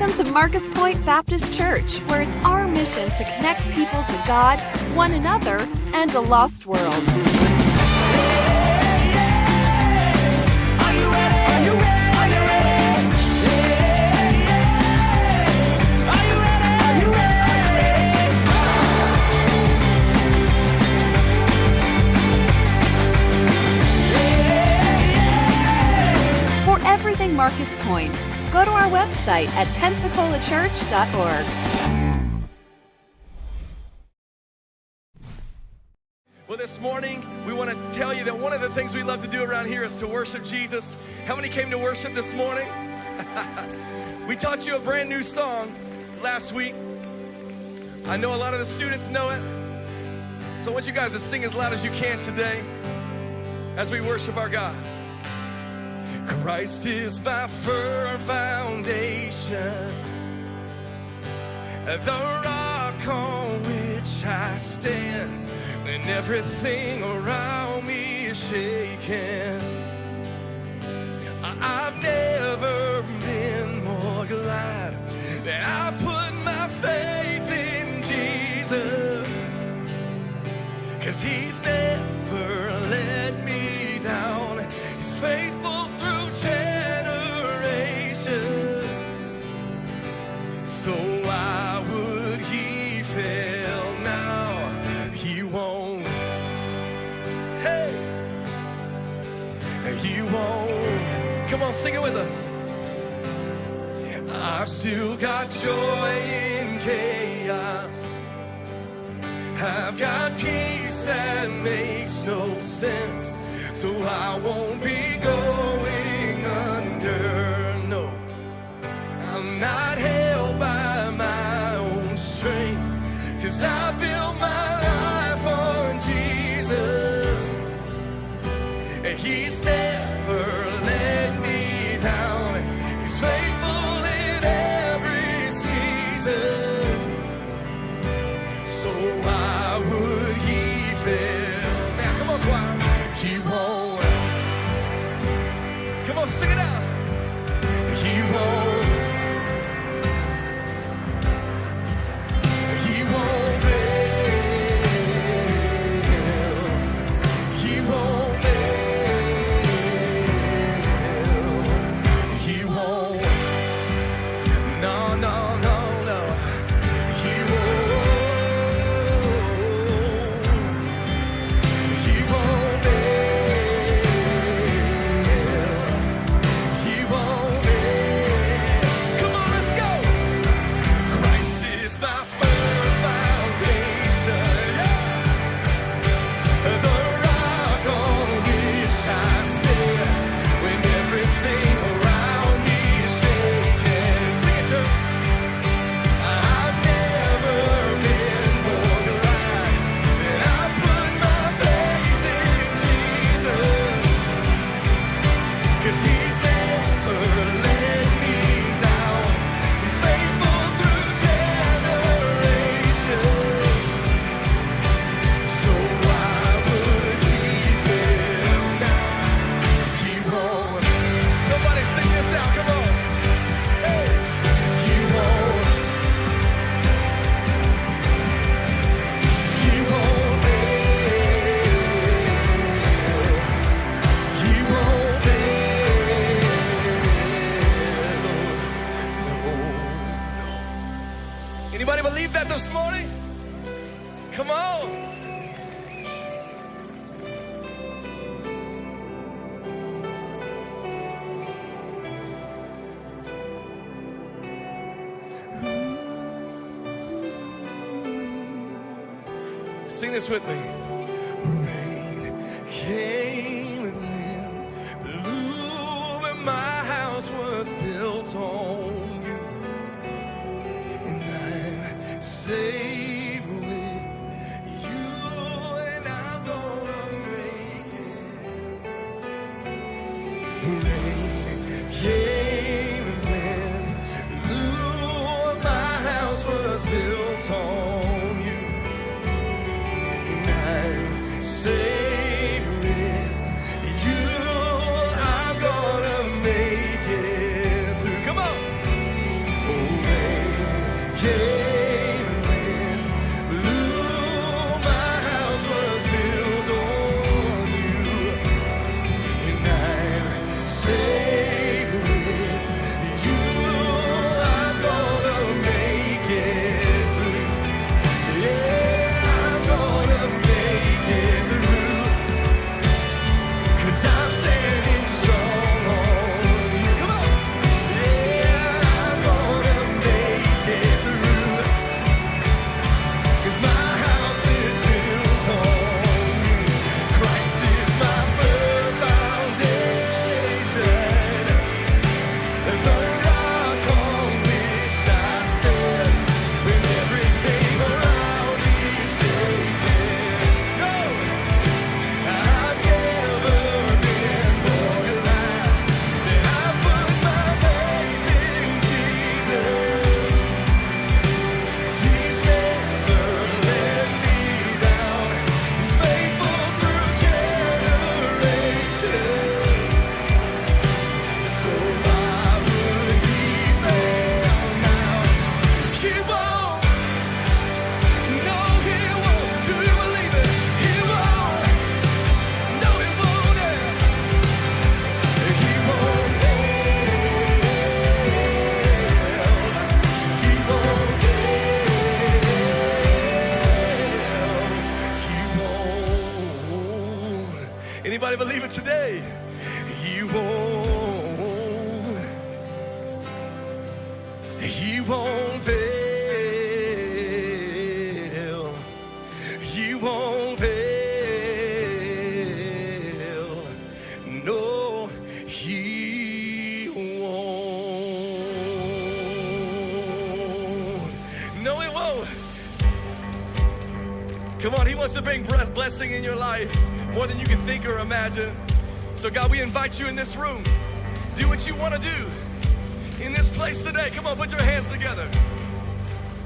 Welcome to Marcus Pointe Baptist Church, where it's our mission to connect people to God, one another, and a lost world. For everything Marcus Pointe, go to our website at pensacolachurch.org. Well, this morning, we want to tell you that one of the things we love to do around here is to worship Jesus. How many came to worship this morning? We taught you a brand new song last week. I know a lot of the students know it. So I want you guys to sing as loud as you can today as we worship our God. Christ is my firm foundation, the rock on which I stand when everything around me is shaking. I've never been more glad that I put my faith in Jesus, 'cause he's never let me down. He's faithful through generations. So why would he fail now? He won't. Hey, he won't. Come on, sing it with us. I've still got joy in chaos. I've got peace that makes no sense. So I won't be going under, no. I'm not held by my own strength, 'cause I built my life on Jesus. And he's never let me down. He's faithful in every season. So why would he fail? Now come on, choir. He won't. Come on, sing it out. He won't. He won't fail. He won't fail. He won't. No, no, no, no. He won't. He won't fail. He won't fail. Come on, let's go. Christ is my firm foundation, the rock on which I stand when everything around me is shaking. Sing it, church. I've never been more glad that I put my faith in Jesus, 'cause he's never let me down. He's faithful through generations. So why would he fail now? He won't. Somebody sing this out, come on. Hey, he won't. He won't fail. He won't fail. No, no. Anybody believe that this morning? Come on. Sing this with me. Rain came and wind blew, but my house was built on you, and I'm safe with you, and I'm gonna make it. Rain came and wind blew, my house was built on you, and I'm safe with you. I'm gonna make it through. Come on. Oh, You won't fail. You won't fail. No, he won't. No, he won't. Come on, he wants to bring blessing in your life more than you can think or imagine. So God, we invite you in this room. Do what you want to do in this place today. Come on, put your hands together.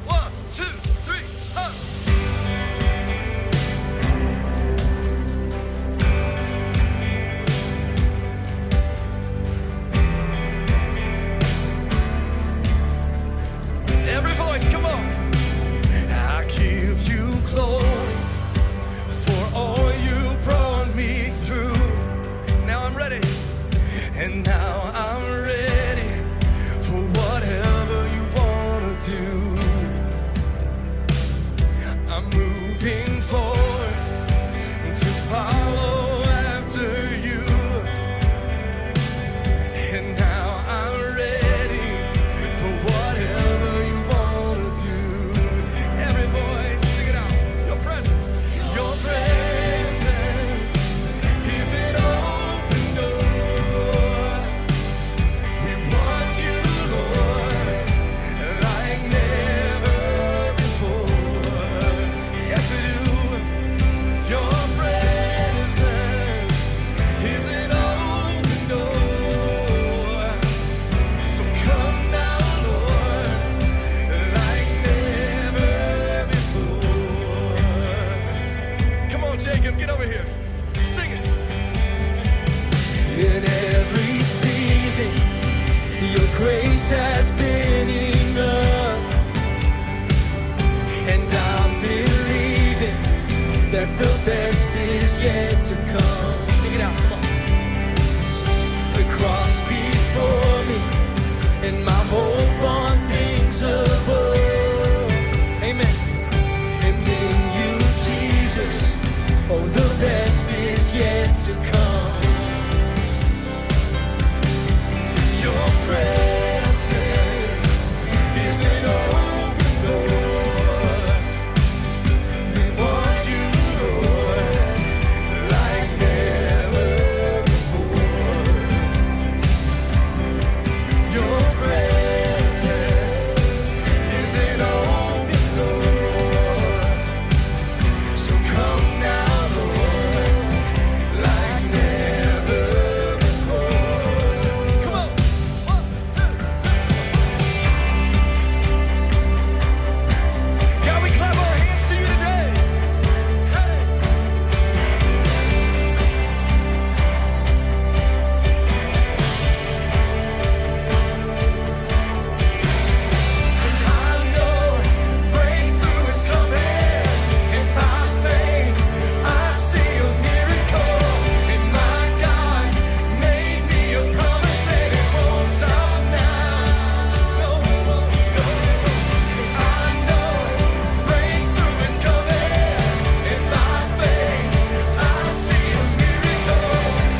1, 2, 3, up. Every voice, come on. I give you glory for all you brought me through. Now I'm ready. And now I'm ready for whatever you want to do. I'm moving forward to follow after you. And now I'm ready for whatever you want to do. Every voice, sing it out. Your presence. Your presence is an open door. We want you, Lord, like never before. Yes, we do. Your presence is an open door. So come now, Lord, like never before. Come on, Jacob, get over here. Sing it. In every season, your grace has been enough. And I'm believing that the best is yet to come. Sing it out, come on. The cross before me, and my hope on things above. Amen. And in you, Jesus, oh, the best is yet to come. Your presence is an open door. We want you, Lord, like never before. Your presence is an open door. So come now, Lord, like never before. Come on. 1, 2, 3. God, we clap our hands to you today. Hey. I know breakthrough is coming, and by faith I see a miracle. And my God made me a promise, and it won't stop now. No, no, no. I know breakthrough is coming, and by faith I see a miracle.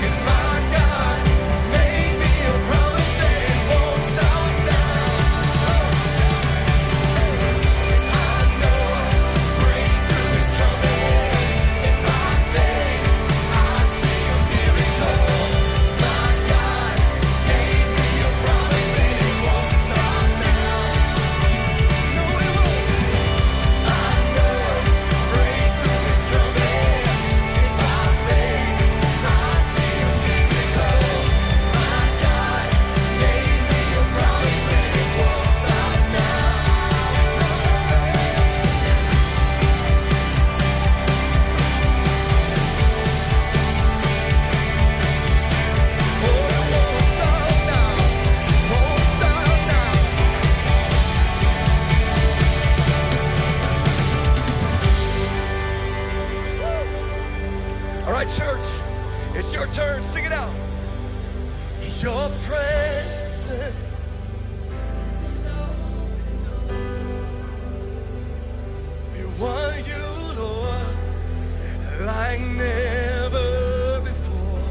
And my God made me a promise, and it won't stop now. I know breakthrough is coming, and by faith I see a miracle. My God made me a promise, and it won't stop now. No, it won't. I know breakthrough is coming, and by faith I see a miracle. My God made me a promise, and it won't stop now. Oh, it won't stop now. Won't stop now. All right, church, it's your turn. Sing it out. Your presence. We want you, Lord, like never before.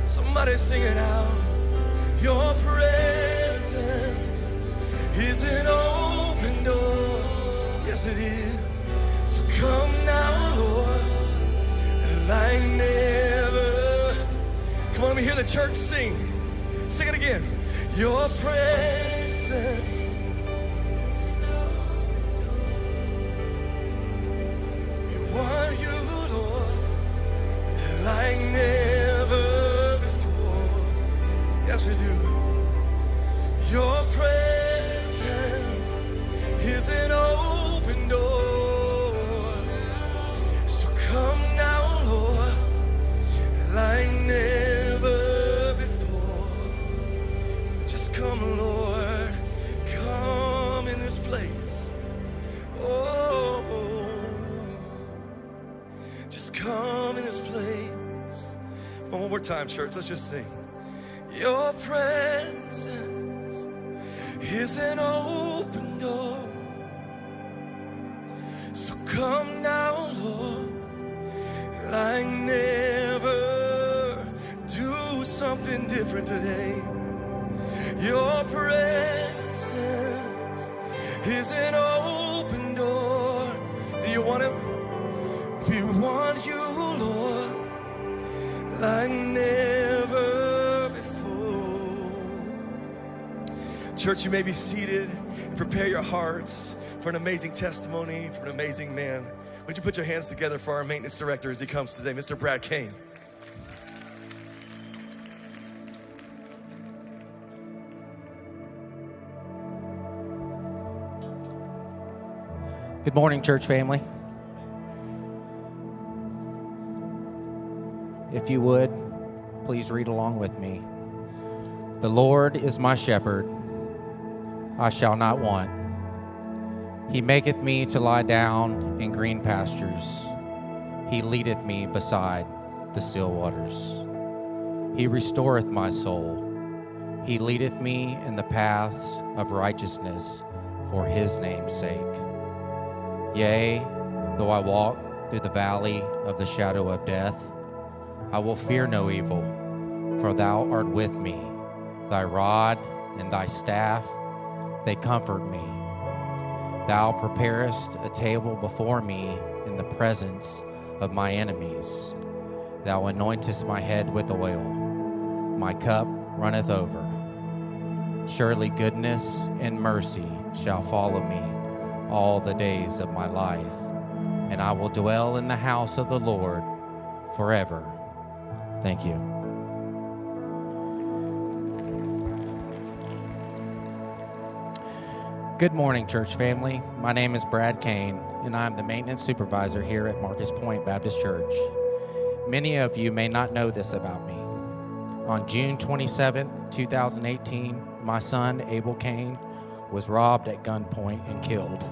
Somebody Somebody sing it out. Your presence is an open door. Yes, it is. So come now, Lord, like never. Come on, let me hear the church sing. Sing it again. Your presence. We want you, Lord, like never before. Yes, we do. Your presence is an open door. So come now, Lord, like never before. Just come, Lord, come in this place. Oh, just come in this place. One more time, church, let's just sing. Your presence is an open door. So come now, Lord, like never. Do something different today. Your presence is an open door. Do you want Him? We want you, Lord, like never before. Church, you may be seated. Prepare your hearts for an amazing testimony, for an amazing man. Would you put your hands together for our maintenance director as he comes today, Mr. Brad Kane. Good morning, church family. If you would, please read along with me. The Lord is my shepherd, I shall not want. He maketh me to lie down in green pastures. He leadeth me beside the still waters. He restoreth my soul. He leadeth me in the paths of righteousness for his name's sake. Yea, though I walk through the valley of the shadow of death, I will fear no evil, for thou art with me. Thy rod and thy staff, they comfort me. Thou preparest a table before me in the presence of my enemies. Thou anointest my head with oil. My cup runneth over. Surely goodness and mercy shall follow me all the days of my life, and I will dwell in the house of the Lord forever. Thank you. Good morning, church family. My name is Brad Kane, and I'm the maintenance supervisor here at Marcus Pointe Baptist Church. Many of you may not know this about me. On June 27th, 2018, my son, Abel Kane, was robbed at gunpoint and killed.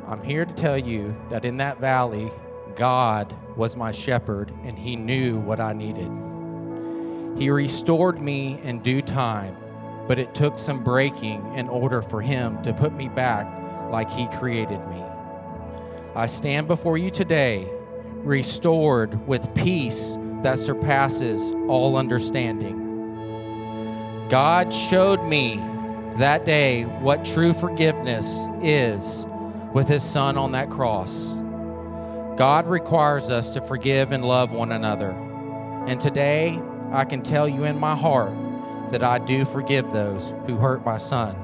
I'm here to tell you that in that valley, God was my shepherd, and he knew what I needed. He restored me in due time, but it took some breaking in order for him to put me back like he created me. I stand before you today, restored with peace that surpasses all understanding. God showed me that day what true forgiveness is with his son on that cross. God requires us to forgive and love one another. And today, I can tell you in my heart that I do forgive those who hurt my son.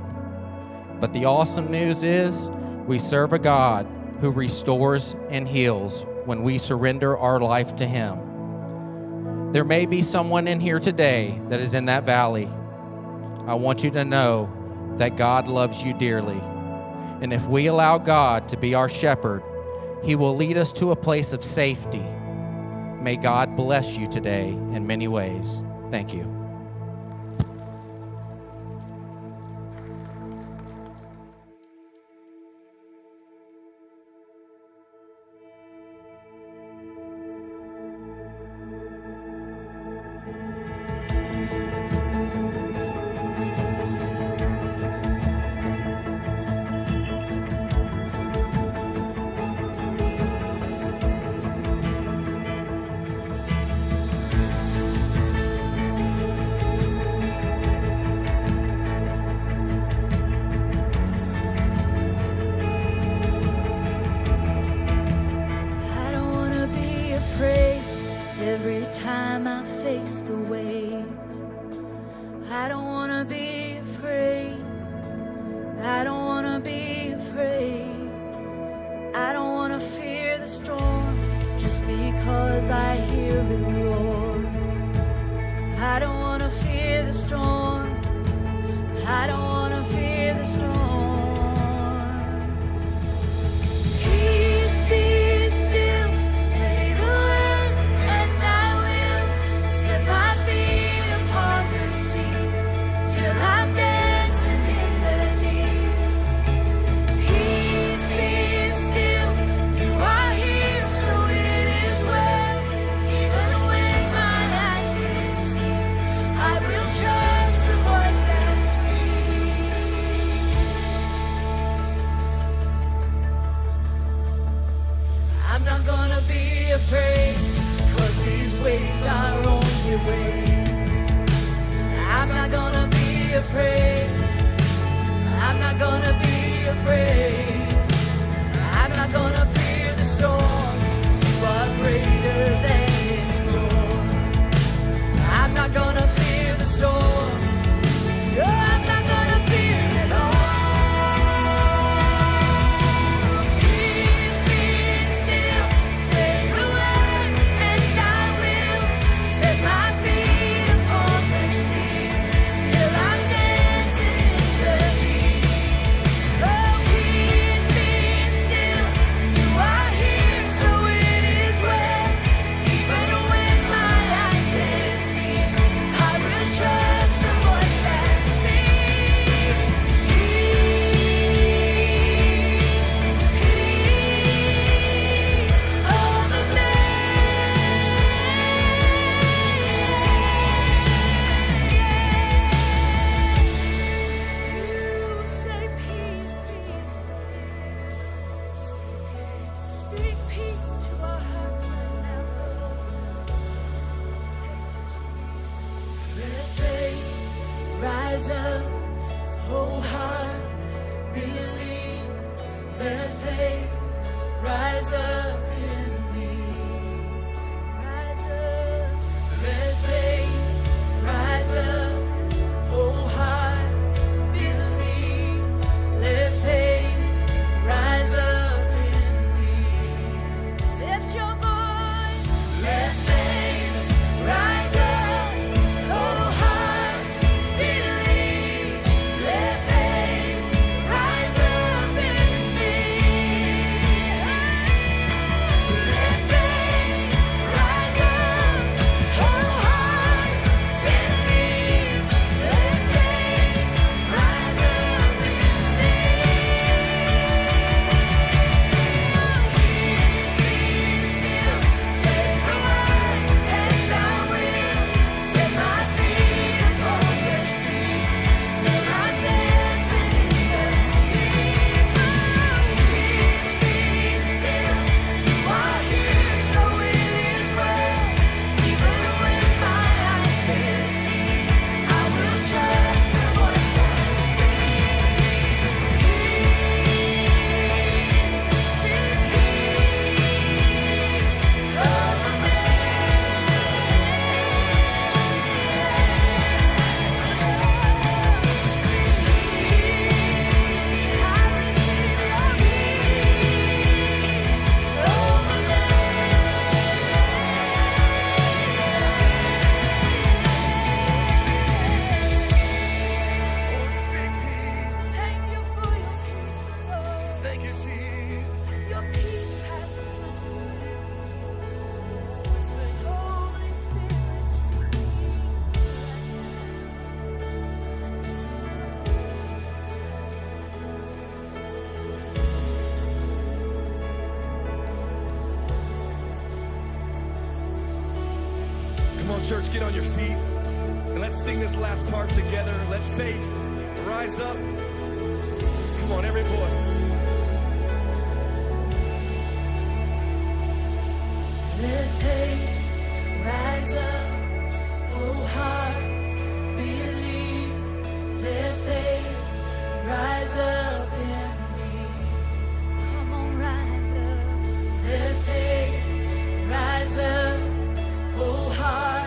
But the awesome news is we serve a God who restores and heals when we surrender our life to him. There may be someone in here today that is in that valley. I want you to know that God loves you dearly. And if we allow God to be our shepherd, he will lead us to a place of safety. May God bless you today in many ways. Thank you. time I face the waves. I don't wanna be afraid. I don't wanna be afraid. I don't wanna fear the storm just because I hear it roar. I don't wanna fear the storm. I don't wanna fear the storm. Peace be still, say the word, and I will set my feet upon the sea till I'm dancing in the deep. Peace be still, you are here, so it is well. Even when my eyes can't see, I will trust the voice that speaks. I'm not gonna be afraid, 'cause these waves are only waves. I'm not gonna be afraid. I'm not gonna be afraid. I'm not gonna fear the storm. You are greater than its storm. I'm not gonna fear the storm. No, I'm not gonna fear it all. Peace be still, say the word, and I will set my feet upon the sea till I'm dancing in the deep. Oh, peace be still, you are here, so it is well. Even when my eyes can't see, I will trust the voice that speaks. Peace, peace over me. You say peace, peace. Speak peace to our hearts right now, Lord. Let faith rise up, oh heart, believe. Let faith rise up in me. Rise up. Let faith rise up, oh heart, believe. Let faith rise up in me. Lift your voice. Let faith rise up, oh heart, believe. Let faith rise up in me. Let faith rise up, oh heart, believe. Let faith rise up in me. Peace be still, say the word, and I will set my feet upon the sea till I'm dancing in the deep. Peace be still, you are here, so it is well. Even when my eyes can't see, I will trust the voice that speaks. Peace over me. Speak peace. Thank you for your peace, Lord. Thank you, Jesus. Your peace passes understanding. Holy Spirit, speak. Come on, church, get on your feet and let's sing this last part together. Let faith rise up. Come on, every voice. Let faith rise up, oh heart, believe. Let faith rise up in me. Come on, rise up. Let faith rise up, oh heart.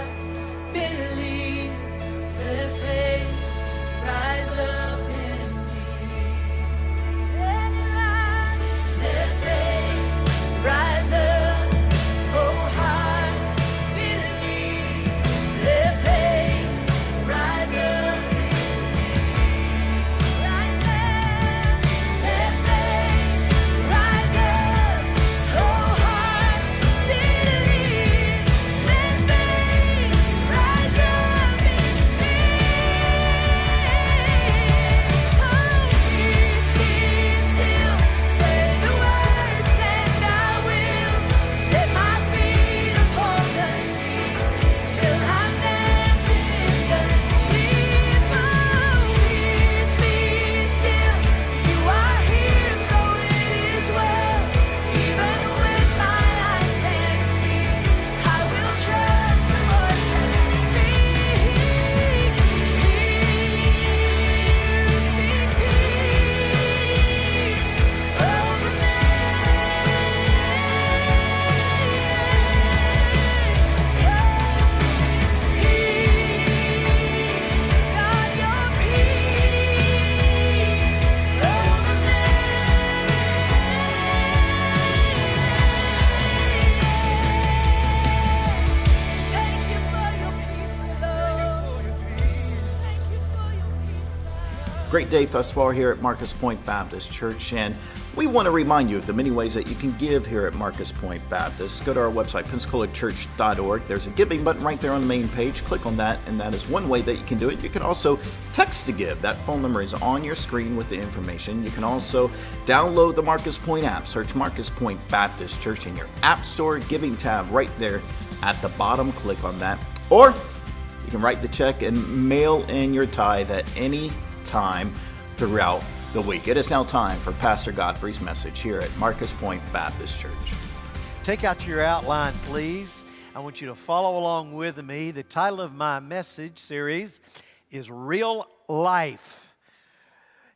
Great day thus far here at Marcus Pointe Baptist Church, and we want to remind you of the many ways that you can give here at Marcus Pointe Baptist. Go to our website, pensacolachurch.org. There's a giving button right there on the main page. Click on that, and that is one way that you can do it. You can also text to give. That phone number is on your screen with the information. You can also download the Marcus Pointe app. Search Marcus Pointe Baptist Church in your App Store giving tab right there at the bottom. Click on that. Or you can write the check and mail in your tithe at any time throughout the week. It is now time for Pastor Godfrey's message here at Marcus Pointe Baptist Church. Take out your outline, please. I want you to follow along with me. The title of my message series is Real Life.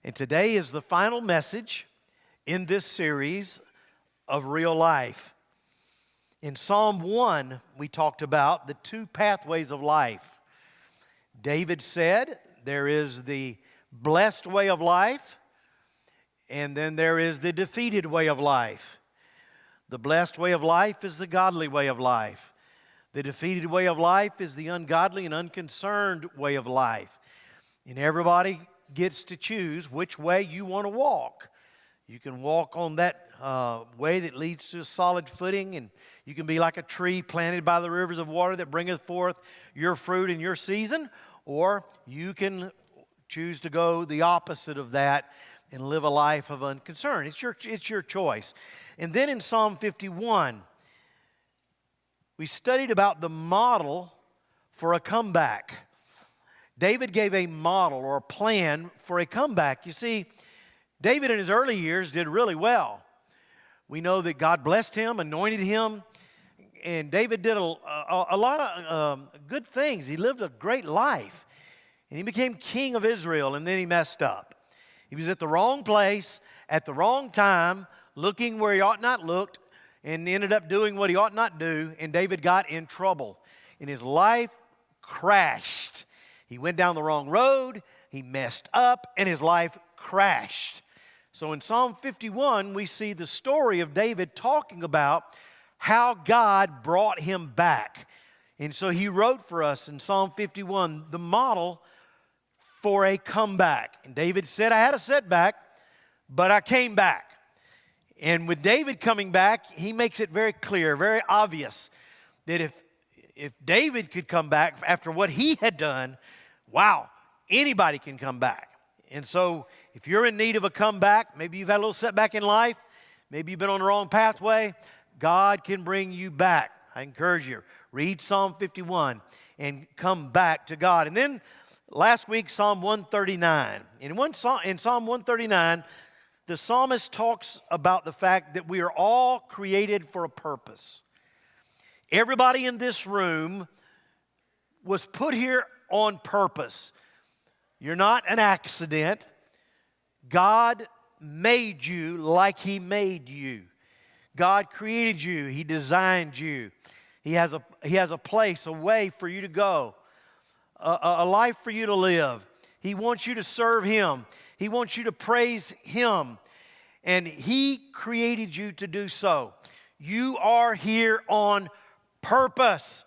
And today is the final message in this series of Real Life. In Psalm 1, we talked about the two pathways of life. David said there is the blessed way of life, and then there is the defeated way of life. The blessed way of life is the godly way of life. The defeated way of life is the ungodly and unconcerned way of life. And everybody gets to choose which way you want to walk. You can walk on that way that leads to solid footing, and you can be like a tree planted by the rivers of water that bringeth forth your fruit in your season, or you can choose to go the opposite of that and live a life of unconcern. It's your choice. And then in Psalm 51, we studied about the model for a comeback. David gave a model or a plan for a comeback. You see, David in his early years did really well. We know that God blessed him, anointed him, and David did a lot of good things. He lived a great life. And he became king of Israel, and then he messed up. He was at the wrong place, at the wrong time, looking where he ought not looked, and ended up doing what he ought not do, and David got in trouble. And his life crashed. He went down the wrong road, he messed up, and his life crashed. So in Psalm 51, we see the story of David talking about how God brought him back. And so he wrote for us in Psalm 51 the model for a comeback. And David said, I had a setback, but I came back. And with David coming back, he makes it very clear, very obvious, that if David could come back after what he had done, wow, anybody can come back. And so if you're in need of a comeback, maybe you've had a little setback in life, maybe you've been on the wrong pathway, God can bring you back. I encourage you, read Psalm 51 and come back to God. And then last week, Psalm 139. In Psalm 139, the psalmist talks about the fact that we are all created for a purpose. Everybody in this room was put here on purpose. You're not an accident. God made you like He made you. God created you. He designed you. He has a place, a way for you to go. A life for you to live. He wants you to serve Him. He wants you to praise Him. And He created you to do so. You are here on purpose.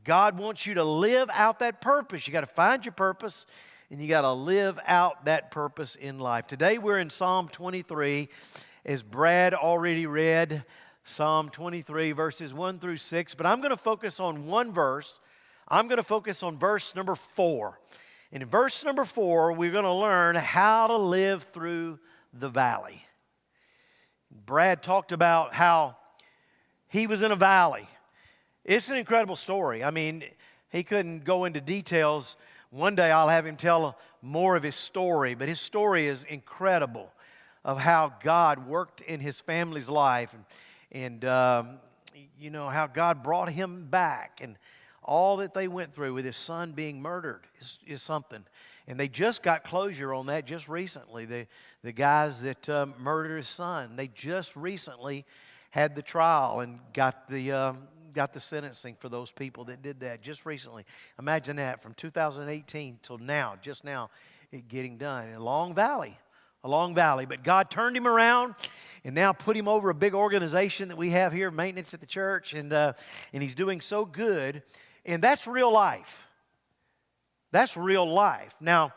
God wants you to live out that purpose. You got to find your purpose, and you got to live out that purpose in life. Today we're in Psalm 23, as Brad already read, Psalm 23, verses 1 through 6. But I'm going to focus on one verse. I'm going to focus on verse number 4. And in verse number 4, we're going to learn how to live through the valley. Brad talked about how he was in a valley. It's an incredible story. I mean, he couldn't go into details. One day I'll have him tell more of his story, but his story is incredible of how God worked in his family's life and you know, how God brought him back, and all that they went through with his son being murdered is something. And they just got closure on that just recently. The guys that murdered his son, they just recently had the trial and got the sentencing for those people that did that just recently. Imagine that, from 2018 till now, just now, it getting done. In a long valley. But God turned him around and now put him over a big organization that we have here, maintenance at the church, and he's doing so good. And that's real life. That's real life. Now,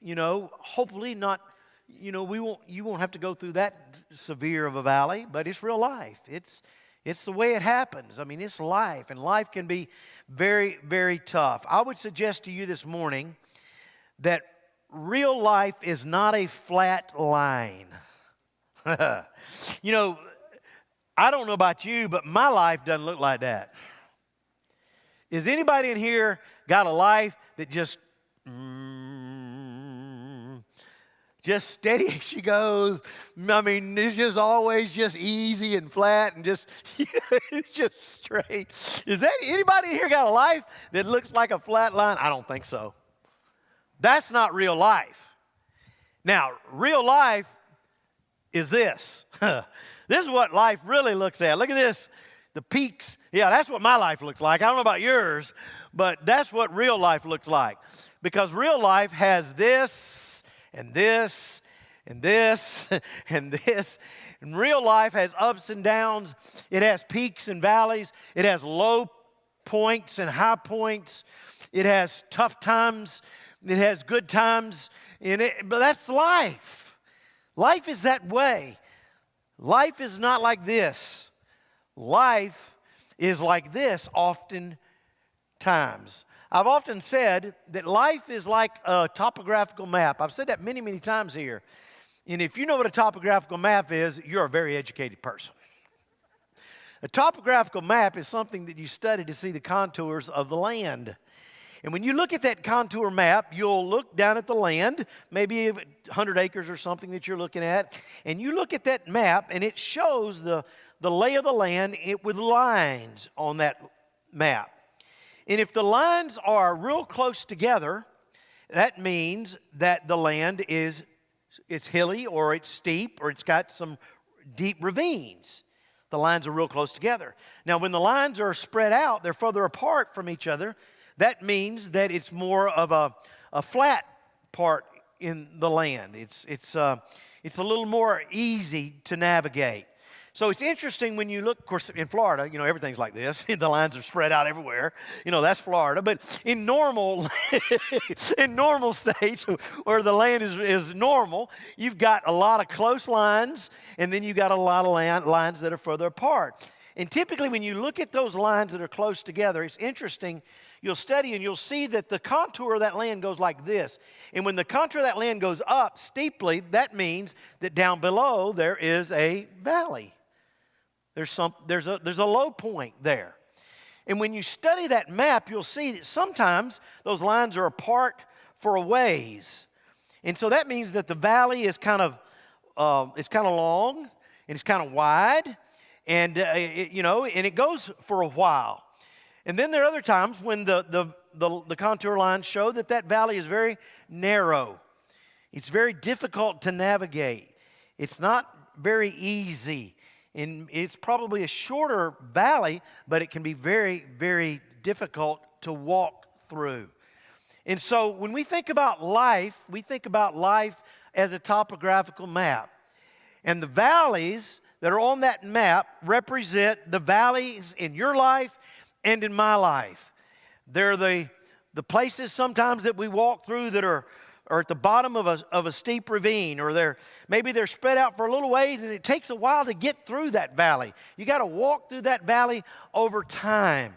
hopefully not, you won't have to go through that severe of a valley, but it's real life. It's the way it happens. I mean, it's life, and life can be very, very tough. I would suggest to you this morning that real life is not a flat line. I don't know about you, but my life doesn't look like that. Is anybody in here got a life that just steady as she goes? I mean, it's just always just easy and flat and just, it's just straight. Is that anybody in here got a life that looks like a flat line? I don't think so. That's not real life. Now, real life is this. This is what life really looks at. Look at this. The peaks. Yeah, that's what my life looks like. I don't know about yours, but that's what real life looks like. Because real life has this and this and this and this. And real life has ups and downs. It has peaks and valleys. It has low points and high points. It has tough times. It has good times in it. But that's life. Life is that way. Life is not like this. Life is like this often times. I've often said that life is like a topographical map. I've said that many, many times here. And if you know what a topographical map is, you're a very educated person. A topographical map is something that you study to see the contours of the land. And when you look at that contour map, you'll look down at the land, maybe 100 acres or something that you're looking at, and you look at that map, and it shows the lay of the land with lines on that map. And if the lines are real close together, that means that the land it's hilly or it's steep or it's got some deep ravines. The lines are real close together. Now, when the lines are spread out, they're further apart from each other. That means that it's more of a flat part in the land. It's a little more easy to navigate. So it's interesting when you look, of course, in Florida, everything's like this. The lines are spread out everywhere. That's Florida. But in normal states where the land is normal, you've got a lot of close lines, and then you've got a lot of lines that are further apart. And typically when you look at those lines that are close together, it's interesting. You'll study and you'll see that the contour of that land goes like this. And when the contour of that land goes up steeply, that means that down below there is a valley. There's a low point there. And when you study that map, you'll see that sometimes those lines are apart for a ways. And so that means that the valley is kind of long and it's kind of wide, and and it goes for a while. And then there are other times when the contour lines show that valley is very narrow. It's very difficult to navigate. It's not very easy. And it's probably a shorter valley, but it can be very, very difficult to walk through. And so when we think about life as a topographical map. And the valleys that are on that map represent the valleys in your life and in my life. They're the places sometimes that we walk through that are at the bottom of a steep ravine, or maybe they're spread out for a little ways, and it takes a while to get through that valley. You got to walk through that valley over time.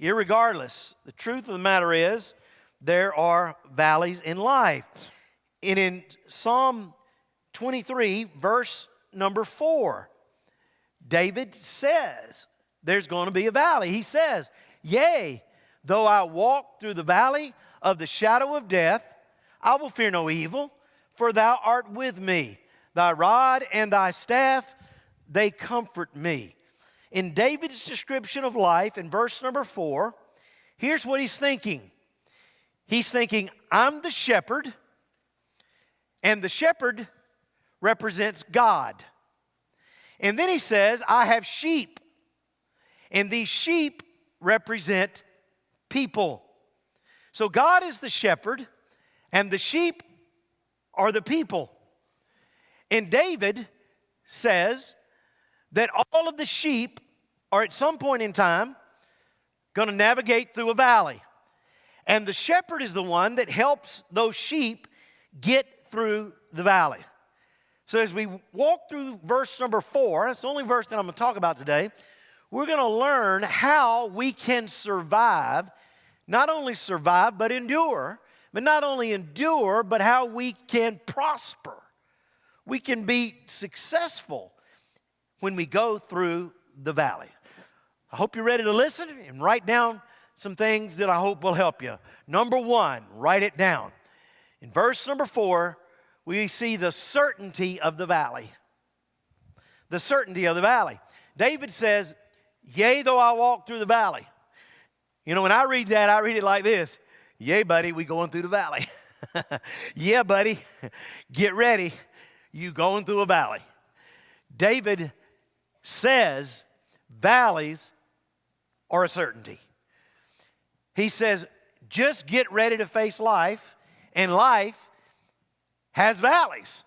Irregardless, the truth of the matter is there are valleys in life. And in Psalm 23, verse number 4, David says there's going to be a valley. He says, "Yea, though I walk through the valley of the shadow of death, I will fear no evil, for thou art with me. Thy rod and thy staff, they comfort me." In David's description of life, in verse number 4, here's what he's thinking. He's thinking, I'm the shepherd, and the shepherd represents God. And then he says, I have sheep, and these sheep represent people. So God is the shepherd, and the sheep are the people. And David says that all of the sheep are at some point in time going to navigate through a valley. And the shepherd is the one that helps those sheep get through the valley. So as we walk through verse number 4, that's the only verse that I'm going to talk about today, we're going to learn how we can survive, not only survive, but endure. But not only endure, but how we can prosper. We can be successful when we go through the valley. I hope you're ready to listen and write down some things that I hope will help you. Number 1, write it down. In verse number 4, we see the certainty of the valley. The certainty of the valley. David says, yea, though I walk through the valley. You know, when I read that, I read it like this. Yea, buddy, we going through the valley. Yeah, buddy, get ready. You going through a valley. David says valleys are a certainty. He says, just get ready to face life, and life has valleys.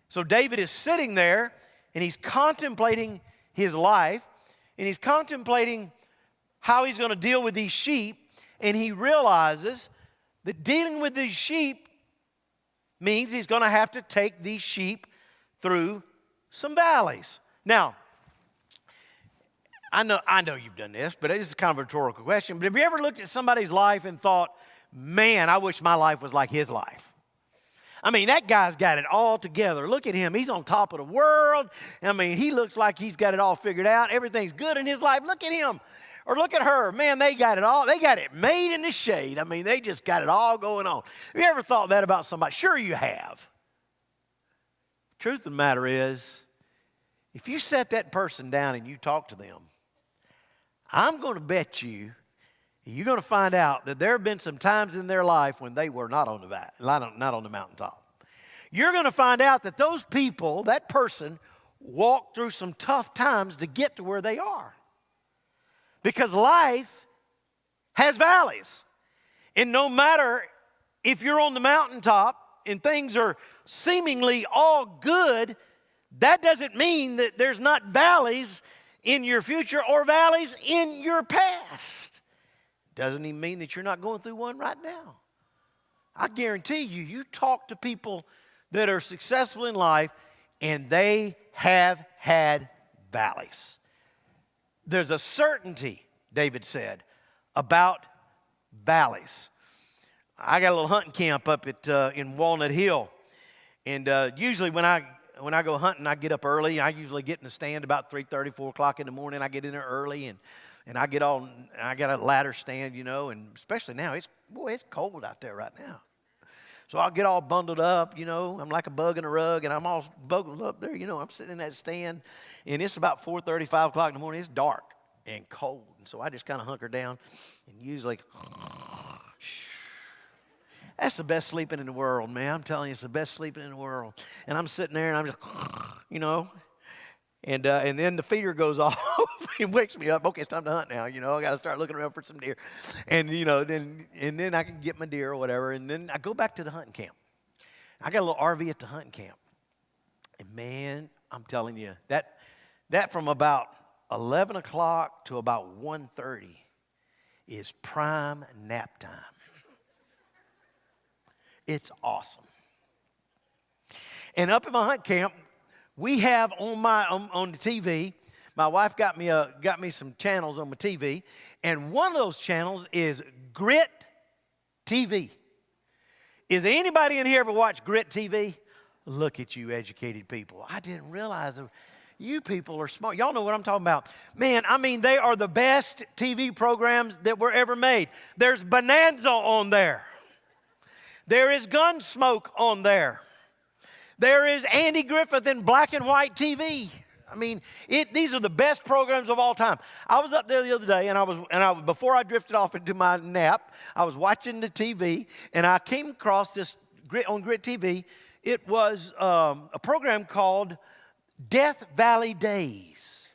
So David is sitting there, and he's contemplating his life, and he's contemplating how he's going to deal with these sheep, and he realizes that dealing with these sheep means he's going to have to take these sheep through some valleys. Now, I know you've done this, but this is kind of a rhetorical question. But have you ever looked at somebody's life and thought, man, I wish my life was like his life? I mean, that guy's got it all together. Look at him. He's on top of the world. I mean, he looks like he's got it all figured out. Everything's good in his life. Look at him. Or look at her. Man, they got it all. They got it made in the shade. I mean, they just got it all going on. Have you ever thought that about somebody? Sure you have. Truth of the matter is, if you set that person down and you talk to them, I'm going to bet you're going to find out that there have been some times in their life when they were not on the mountaintop. You're going to find out that those people, that person, walked through some tough times to get to where they are. Because life has valleys. And no matter if you're on the mountaintop and things are seemingly all good, that doesn't mean that there's not valleys in your future or valleys in your past. Doesn't even mean that you're not going through one right now. I guarantee you talk to people that are successful in life and they have had valleys. There's a certainty, David said, about valleys. I got a little hunting camp up in Walnut Hill. And usually when I go hunting, I get up early. I usually get in the stand about 3:30, 4 o'clock in the morning. I get in there early and I got a ladder stand, you know, and especially now, it's cold out there right now. So I'll get all bundled up, you know. I'm like a bug in a rug, and I'm all bundled up there, you know. I'm sitting in that stand, and it's about 4:30, 5 o'clock in the morning. It's dark and cold, and so I just kind of hunker down, and usually, that's the best sleeping in the world, man. I'm telling you, it's the best sleeping in the world. And I'm sitting there, and I'm just, you know, and then the feeder goes off. It wakes me up. Okay, it's time to hunt now. You know, I got to start looking around for some deer, and you know, then I can get my deer or whatever, and then I go back to the hunting camp. I got a little RV at the hunting camp, and man, I'm telling you that from about 11 o'clock to about 1:30 is prime nap time. It's awesome. And up at my hunt camp, we have on the TV. My wife got me some channels on my TV, and one of those channels is Grit TV. Is anybody in here ever watch Grit TV? Look at you educated people. I didn't realize that you people are smart. Y'all know what I'm talking about. Man, I mean, they are the best TV programs that were ever made. There's Bonanza on there. There is Gunsmoke on there. There is Andy Griffith in black and white TV. I mean, these are the best programs of all time. I was up there the other day, and before I drifted off into my nap, I was watching the TV, and I came across this on Grit TV. It was a program called Death Valley Days.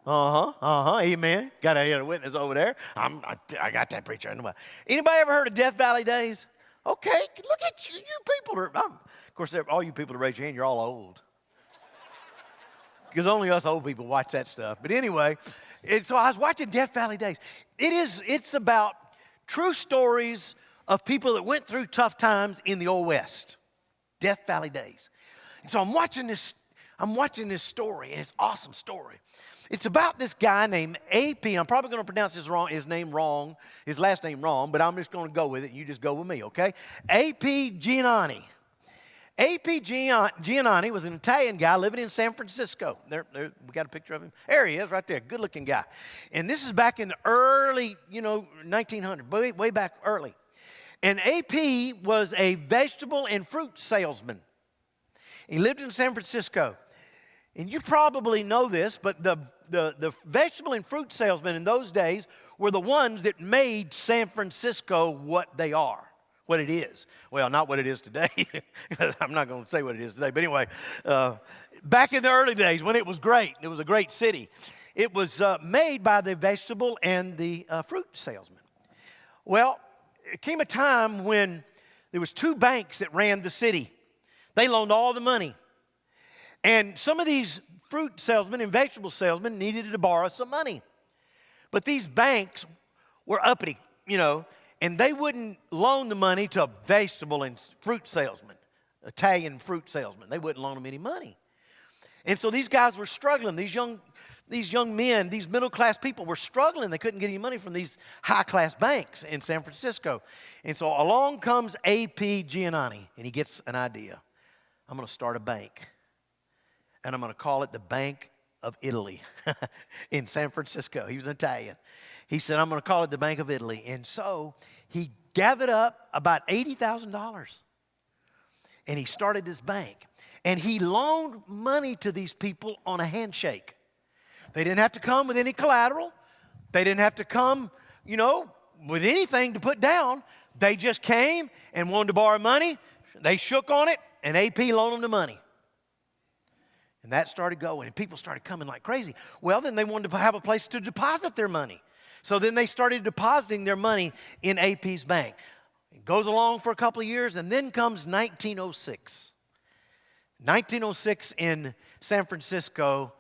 Amen. Got a witness over there. I got that preacher. Anybody ever heard of Death Valley Days? Okay, look at you. You people are. Of course, all you people that raise your hand, you're all old. Because only us old people watch that stuff. But anyway, so I was watching Death Valley Days. It's about true stories of people that went through tough times in the Old West, Death Valley days. And so I'm watching this story, and it's an awesome story. It's about this guy named A.P. I'm probably going to pronounce his last name wrong, but I'm just going to go with it. You just go with me, okay? A.P. Giannani. A.P. Giannani was an Italian guy living in San Francisco. There, we got a picture of him. There he is right there, good-looking guy. And this is back in the early, 1900, way back early. And A.P. was a vegetable and fruit salesman. He lived in San Francisco. And you probably know this, but the vegetable and fruit salesmen in those days were the ones that made San Francisco what they are, what it is. Well, not what it is today. I'm not going to say what it is today. But anyway, back in the early days when it was great, it was a great city. It was made by the vegetable and the fruit salesmen. Well, it came a time when there was 2 banks that ran the city. They loaned all the money. And some of these fruit salesmen and vegetable salesmen needed to borrow some money. But these banks were uppity, and they wouldn't loan the money to a vegetable and fruit salesman, Italian fruit salesman. They wouldn't loan them any money. And so these guys were struggling. These young men, these middle-class people were struggling. They couldn't get any money from these high-class banks in San Francisco. And so along comes A.P. Giannani, and he gets an idea. I'm going to start a bank. And I'm going to call it the Bank of Italy in San Francisco. He was an Italian. He said, I'm going to call it the Bank of Italy. And so he gathered up about $80,000. And he started this bank. And he loaned money to these people on a handshake. They didn't have to come with any collateral. They didn't have to come, with anything to put down. They just came and wanted to borrow money. They shook on it, and AP loaned them the money. And that started going, and people started coming like crazy. Well, then they wanted to have a place to deposit their money. So then they started depositing their money in AP's bank. It goes along for a couple of years, and then comes 1906. 1906 in San Francisco,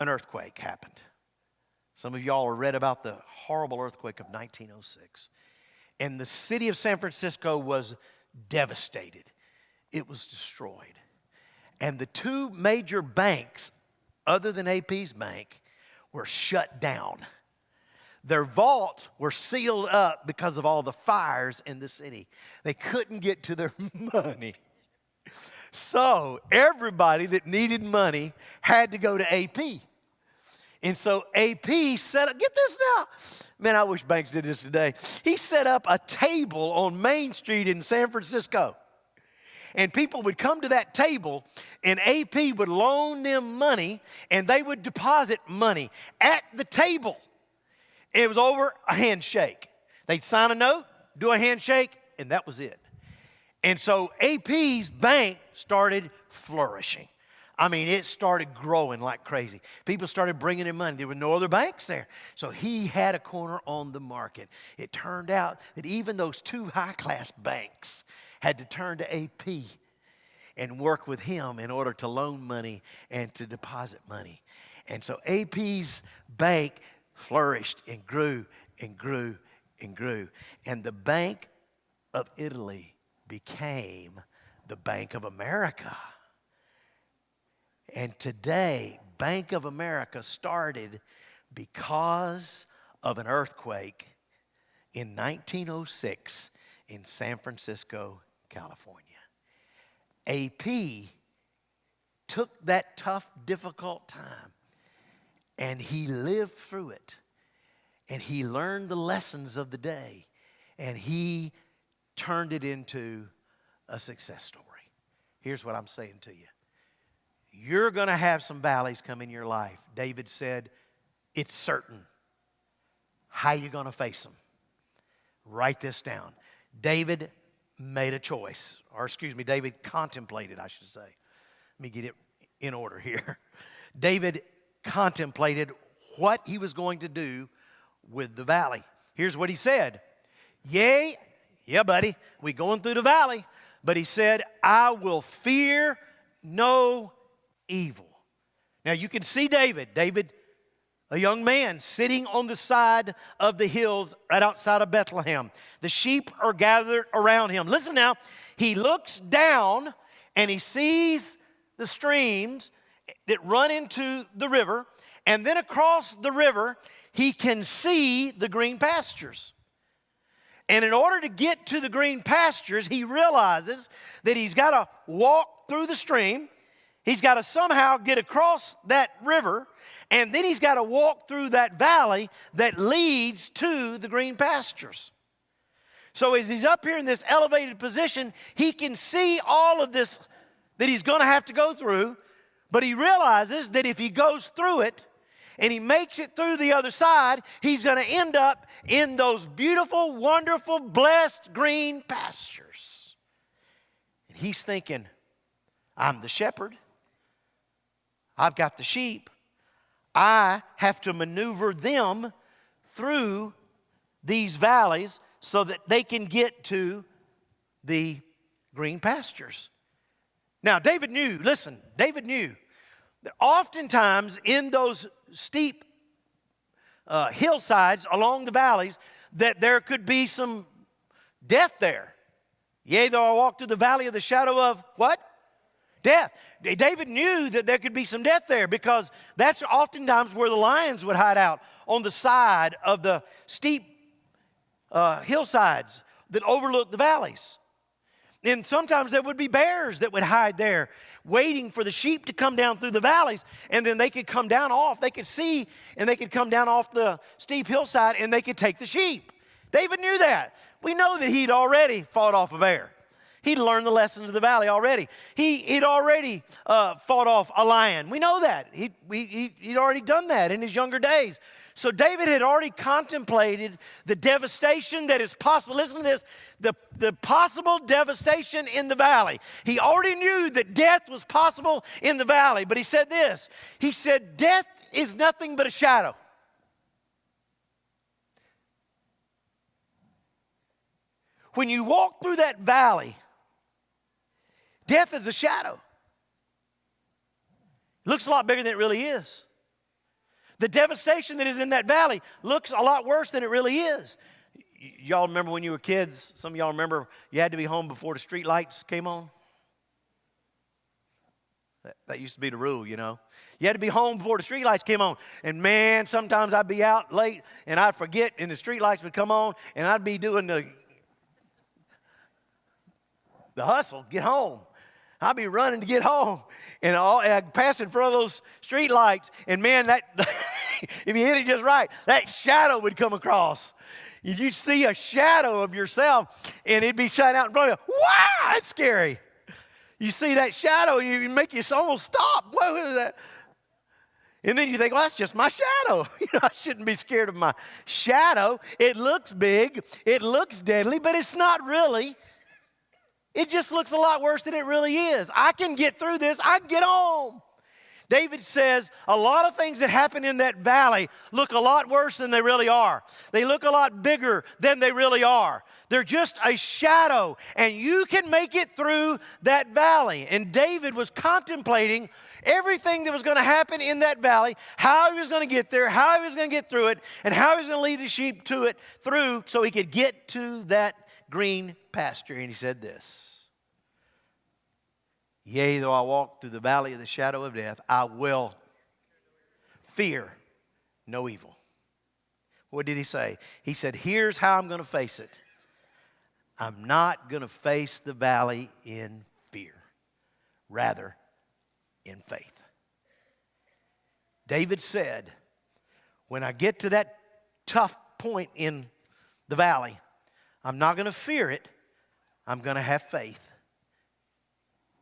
an earthquake happened. Some of y'all have read about the horrible earthquake of 1906. And the city of San Francisco was devastated. It was destroyed. And the 2 major banks, other than AP's bank, were shut down. Their vaults were sealed up because of all the fires in the city. They couldn't get to their money. So everybody that needed money had to go to AP. And so AP set up, get this now. Man, I wish banks did this today. He set up a table on Main Street in San Francisco. And people would come to that table, and AP would loan them money, and they would deposit money at the table. It was over a handshake. They'd sign a note, do a handshake, and that was it. And so AP's bank started flourishing. I mean, it started growing like crazy. People started bringing in money. There were no other banks there. So he had a corner on the market. It turned out that even those 2 high-class banks had to turn to AP and work with him in order to loan money and to deposit money. And so AP's bank flourished and grew and grew and grew. And the Bank of Italy became the Bank of America. And today, Bank of America started because of an earthquake in 1906 in San Francisco, California. AP took that tough, difficult time, and he lived through it, and he learned the lessons of the day, and he turned it into a success story. Here's what I'm saying to you. You're going to have some valleys come in your life. David said, it's certain. How you going to face them? Write this down. David made a choice, David contemplated, I should say. Let me get it in order here. David contemplated what he was going to do with the valley. Here's what he said. Yeah, buddy, we going through the valley. But he said, I will fear no evil. Now you can see David. David a young man sitting on the side of the hills right outside of Bethlehem. The sheep are gathered around him. Listen now, he looks down and he sees the streams that run into the river, and then across the river, he can see the green pastures. And in order to get to the green pastures, he realizes that he's got to walk through the stream. He's got to somehow get across that river, and then he's got to walk through that valley that leads to the green pastures. So as he's up here in this elevated position, he can see all of this that he's going to have to go through, but he realizes that if he goes through it and he makes it through the other side, he's going to end up in those beautiful, wonderful, blessed green pastures. And he's thinking, I'm the shepherd. I've got the sheep. I have to maneuver them through these valleys so that they can get to the green pastures. Now, David knew that oftentimes in those steep hillsides along the valleys that there could be some death there. Yea, though I walk through the valley of the shadow of what? Death. David knew that there could be some death there because that's oftentimes where the lions would hide out, on the side of the steep hillsides that overlook the valleys. And sometimes there would be bears that would hide there, waiting for the sheep to come down through the valleys, and then they could come down off. They could see, and they could come down off the steep hillside, and they could take the sheep. David knew that. We know that he'd already fought off a bear. He'd learned the lessons of the valley already. He'd already fought off a lion. We know that. He'd already done that in his younger days. So David had already contemplated the devastation that is possible. Listen to this, the possible devastation in the valley. He already knew that death was possible in the valley, but he said this. He said, death is nothing but a shadow. When you walk through that valley, death is a shadow. It looks a lot bigger than it really is. The devastation that is in that valley looks a lot worse than it really is. Y'all remember when you were kids, some of y'all remember you had to be home before the street lights came on? That used to be the rule, you know. You had to be home before the street lights came on. And man, sometimes I'd be out late and I'd forget and the street lights would come on and I'd be doing the hustle, get home. I'd be running to get home. And I'd pass in front of those street lights. And man, that if you hit it just right, that shadow would come across. You'd see a shadow of yourself, and it'd be shining out in front of you. Wow, that's scary. You see that shadow, and it make you almost stop. What is that? And then you think, well, that's just my shadow. I shouldn't be scared of my shadow. It looks big. It looks deadly, but it's not really. It just looks a lot worse than it really is. I can get through this. I can get home. David says a lot of things that happen in that valley look a lot worse than they really are. They look a lot bigger than they really are. They're just a shadow, and you can make it through that valley. And David was contemplating everything that was going to happen in that valley, how he was going to get there, how he was going to get through it, and how he was going to lead the sheep to it through so he could get to that green pasture. And he said this, yea, though I walk through the valley of the shadow of death, I will fear no evil. What did he say? He said, here's how I'm going to face it. I'm not going to face the valley in fear, rather in faith. David said, when I get to that tough point in the valley, I'm not going to fear it. I'm going to have faith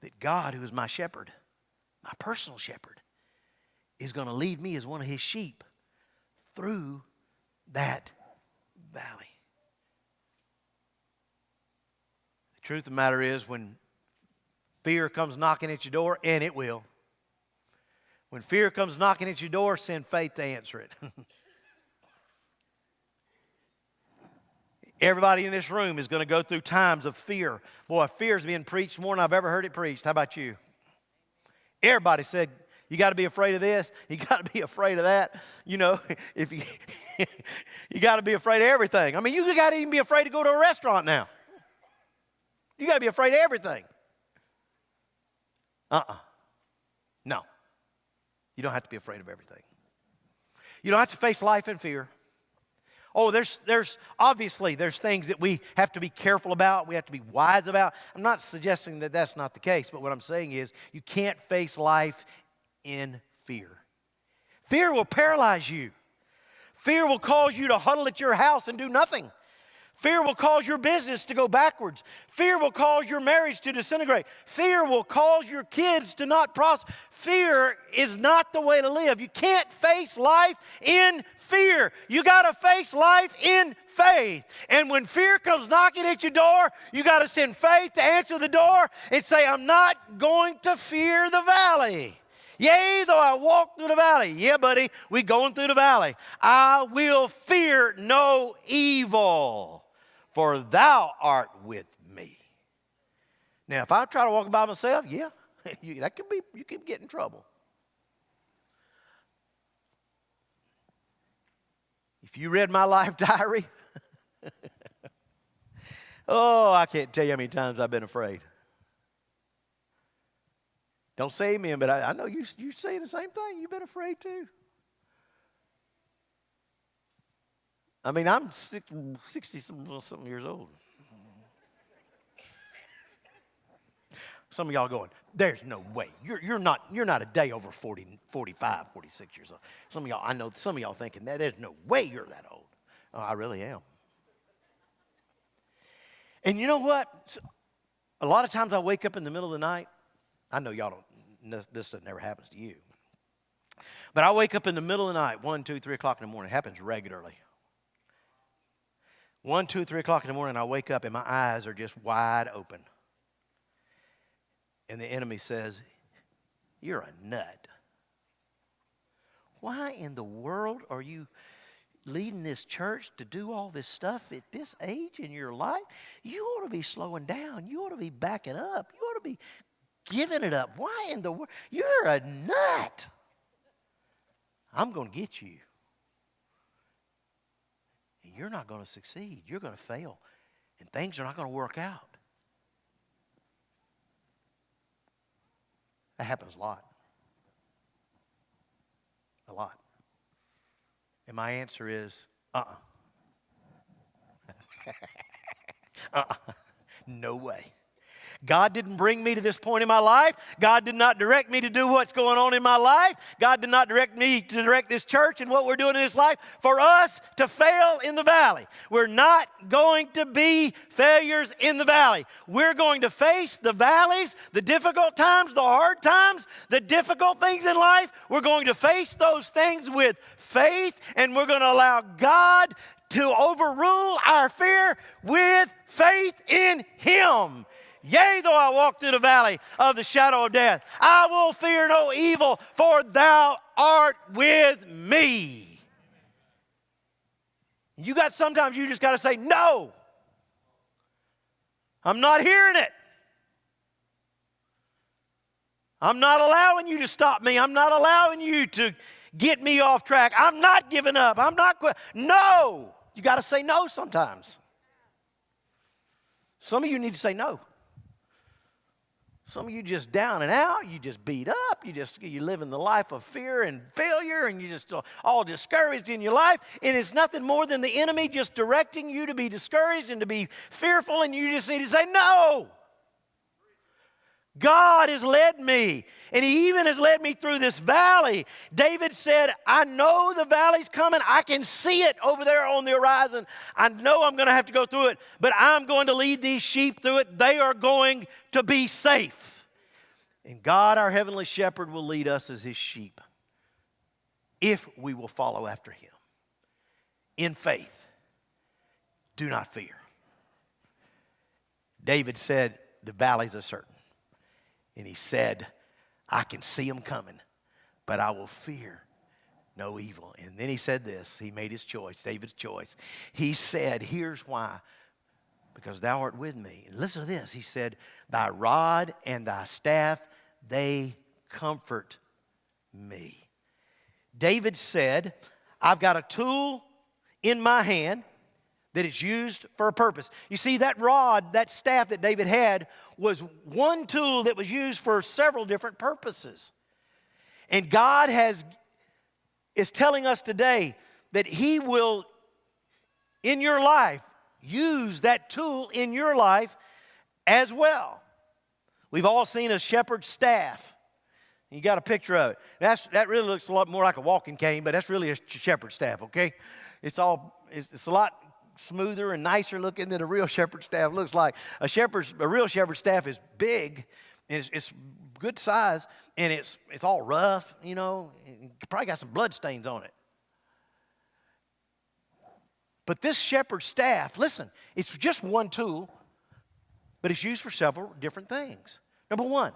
that God, who is my shepherd, my personal shepherd, is going to lead me as one of his sheep through that valley. The truth of the matter is, when fear comes knocking at your door, and it will, when fear comes knocking at your door, send faith to answer it. Everybody in this room is going to go through times of fear. Boy, fear is being preached more than I've ever heard it preached. How about you? Everybody said, You got to be afraid of this. You got to be afraid of that. You know, if you you got to be afraid of everything. I mean, you got to even be afraid to go to a restaurant now. You got to be afraid of everything. No. You don't have to be afraid of everything. You don't have to face life in fear. Oh, there's obviously there's things that we have to be careful about. We have to be wise about. I'm not suggesting that that's not the case, but what I'm saying is you can't face life in fear. Fear will paralyze you. Fear will cause you to huddle at your house and do nothing. Fear will cause your business to go backwards. Fear will cause your marriage to disintegrate. Fear will cause your kids to not prosper. Fear is not the way to live. You can't face life in fear. You got to face life in faith. And when fear comes knocking at your door, you got to send faith to answer the door and say, I'm not going to fear the valley. Yea, though I walk through the valley. Yeah, buddy, we going through the valley. I will fear no evil, for thou art with me. Now, if I try to walk by myself, yeah, you could get in trouble. If you read my life diary, oh, I can't tell you how many times I've been afraid. Don't say amen, but I know you're saying the same thing. You've been afraid too. I mean, I'm 60-something years old. Some of y'all going, there's no way. You're not a day over 40, 45, 46 years old. Some of y'all, I know some of y'all thinking that there's no way you're that old. Oh, I really am. And you know what? A lot of times I wake up in the middle of the night. I know y'all don't, this never happens to you. But I wake up in the middle of the night, 1, 2, 3 o'clock in the morning. It happens regularly. 1, 2, 3 o'clock in the morning, I wake up and my eyes are just wide open. And the enemy says, you're a nut. Why in the world are you leading this church to do all this stuff at this age in your life? You ought to be slowing down. You ought to be backing up. You ought to be giving it up. Why in the world? You're a nut. I'm going to get you. And you're not going to succeed. You're going to fail. And things are not going to work out. That happens a lot. A lot. And my answer is, no way. God didn't bring me to this point in my life. God did not direct me to do what's going on in my life. God did not direct me to direct this church and what we're doing in this life for us to fail in the valley. We're not going to be failures in the valley. We're going to face the valleys, the difficult times, the hard times, the difficult things in life. We're going to face those things with faith, and we're going to allow God to overrule our fear with faith in Him. Yea, though I walk through the valley of the shadow of death, I will fear no evil, for thou art with me. Sometimes you just got to say, no, I'm not hearing it. I'm not allowing you to stop me. I'm not allowing you to get me off track. I'm not giving up. I'm not quitting. No. You got to say no sometimes. Some of you need to say no. Some of you just down and out, you just beat up, you live in the life of fear and failure, and you just all discouraged in your life, and it's nothing more than the enemy just directing you to be discouraged and to be fearful, and you just need to say, no. God has led me, and He even has led me through this valley. David said, I know the valley's coming. I can see it over there on the horizon. I know I'm going to have to go through it, but I'm going to lead these sheep through it. They are going to be safe. And God, our heavenly shepherd, will lead us as His sheep if we will follow after Him. In faith, do not fear. David said, the valleys are certain. And he said, I can see them coming, but I will fear no evil. And then he said this. He made his choice, David's choice. He said, here's why. Because thou art with me. And listen to this. He said, thy rod and thy staff, they comfort me. David said, I've got a tool in my hand that is used for a purpose. You see, that rod, that staff that David had was one tool that was used for several different purposes. And God is telling us today that He will, in your life, use that tool in your life as well. We've all seen a shepherd's staff. You got a picture of it. That really looks a lot more like a walking cane, but that's really a shepherd's staff, okay? It's a lot smoother and nicer looking than a real shepherd's staff looks like. A real shepherd's staff is big, and it's good size, and it's all rough, you know. Probably got some blood stains on it. But this shepherd's staff, listen, it's just one tool, but it's used for several different things. Number one,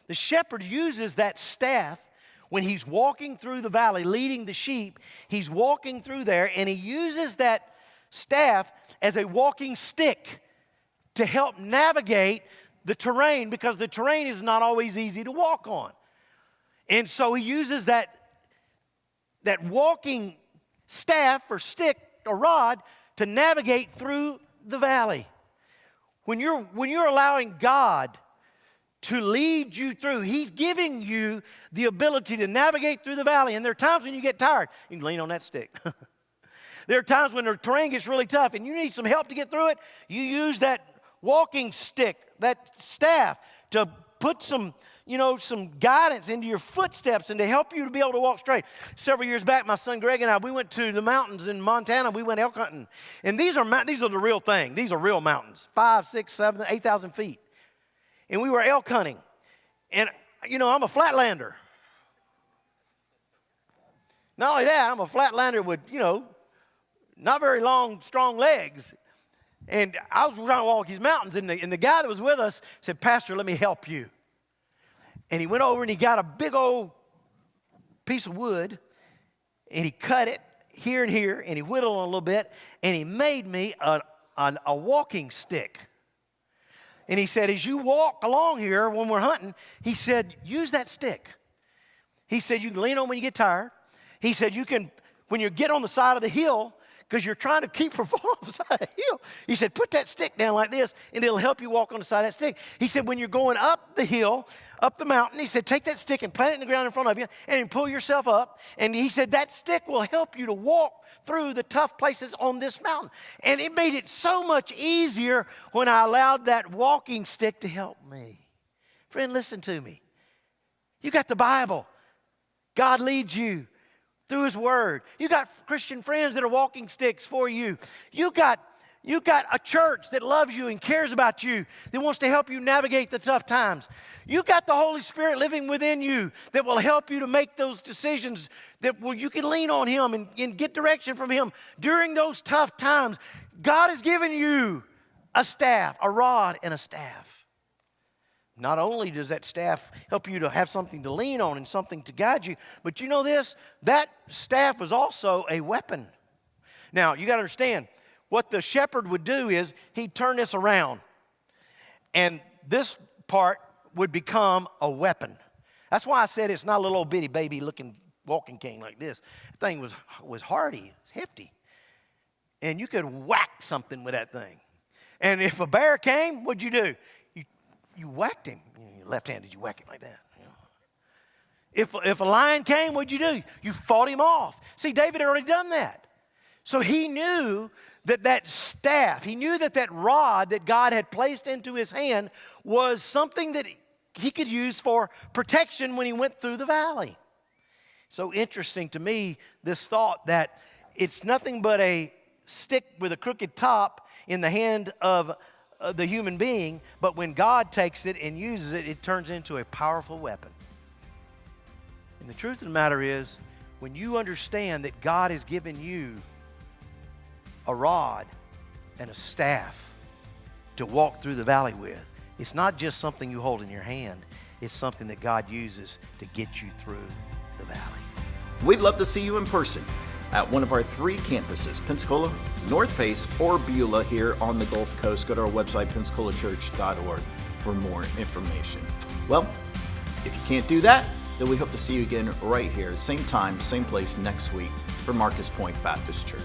the shepherd uses that staff when he's walking through the valley leading the sheep. He's walking through there, and he uses that staff as a walking stick to help navigate the terrain, because the terrain is not always easy to walk on. And so he uses that walking staff or stick or rod to navigate through the valley. When you're allowing God to lead you through, He's giving you the ability to navigate through the valley. And there are times when you get tired, you can lean on that stick. There are times when the terrain gets really tough and you need some help to get through it. You use that walking stick, that staff, to put some guidance into your footsteps and to help you to be able to walk straight. Several years back, my son Greg and I, we went to the mountains in Montana. We went elk hunting. And these are the real thing. These are real mountains, 5, 6, 7, 8,000 feet. And we were elk hunting. And, I'm a flatlander. Not only that, I'm a flatlander with, not very long, strong legs. And I was trying to walk these mountains, and the guy that was with us said, Pastor, let me help you. And he went over and he got a big old piece of wood, and he cut it here and here, and he whittled on a little bit, and he made me a walking stick. And he said, as you walk along here when we're hunting, he said, use that stick. He said, you can lean on when you get tired. He said, you can, when you get on the side of the hill, because you're trying to keep from falling off the side of the hill. He said, put that stick down like this, and it'll help you walk on the side of that stick. He said, when you're going up the hill, up the mountain, he said, take that stick and plant it in the ground in front of you, and pull yourself up. And he said, that stick will help you to walk through the tough places on this mountain. And it made it so much easier when I allowed that walking stick to help me. Friend, listen to me. You got the Bible. God leads you through His Word. You got Christian friends that are walking sticks for you. You got a church that loves you and cares about you, that wants to help you navigate the tough times. You got the Holy Spirit living within you that will help you to make those decisions, that you can lean on Him and get direction from Him during those tough times. God has given you a staff, a rod and a staff. Not only does that staff help you to have something to lean on and something to guide you, but you know this, that staff was also a weapon. Now, you got to understand, what the shepherd would do is he'd turn this around, and this part would become a weapon. That's why I said it's not a little old bitty baby looking walking cane like this. The thing was hardy, it's hefty. And you could whack something with that thing. And if a bear came, what'd you do? You whacked him. Left-handed, you whack him like that. If a lion came, what'd you do? You fought him off. See, David had already done that. So he knew that staff, he knew that rod that God had placed into his hand was something that he could use for protection when he went through the valley. So interesting to me, this thought that it's nothing but a stick with a crooked top in the hand of the human being, but when God takes it and uses it, it turns into a powerful weapon. And the truth of the matter is, when you understand that God has given you a rod and a staff to walk through the valley with, it's not just something you hold in your hand, it's something that God uses to get you through the valley. We'd love to see you in person at one of our 3 campuses, Pensacola, North Pace, or Beulah here on the Gulf Coast. Go to our website, pensacolachurch.org, for more information. Well, if you can't do that, that we hope to see you again right here, same time, same place next week for Marcus Pointe Baptist Church.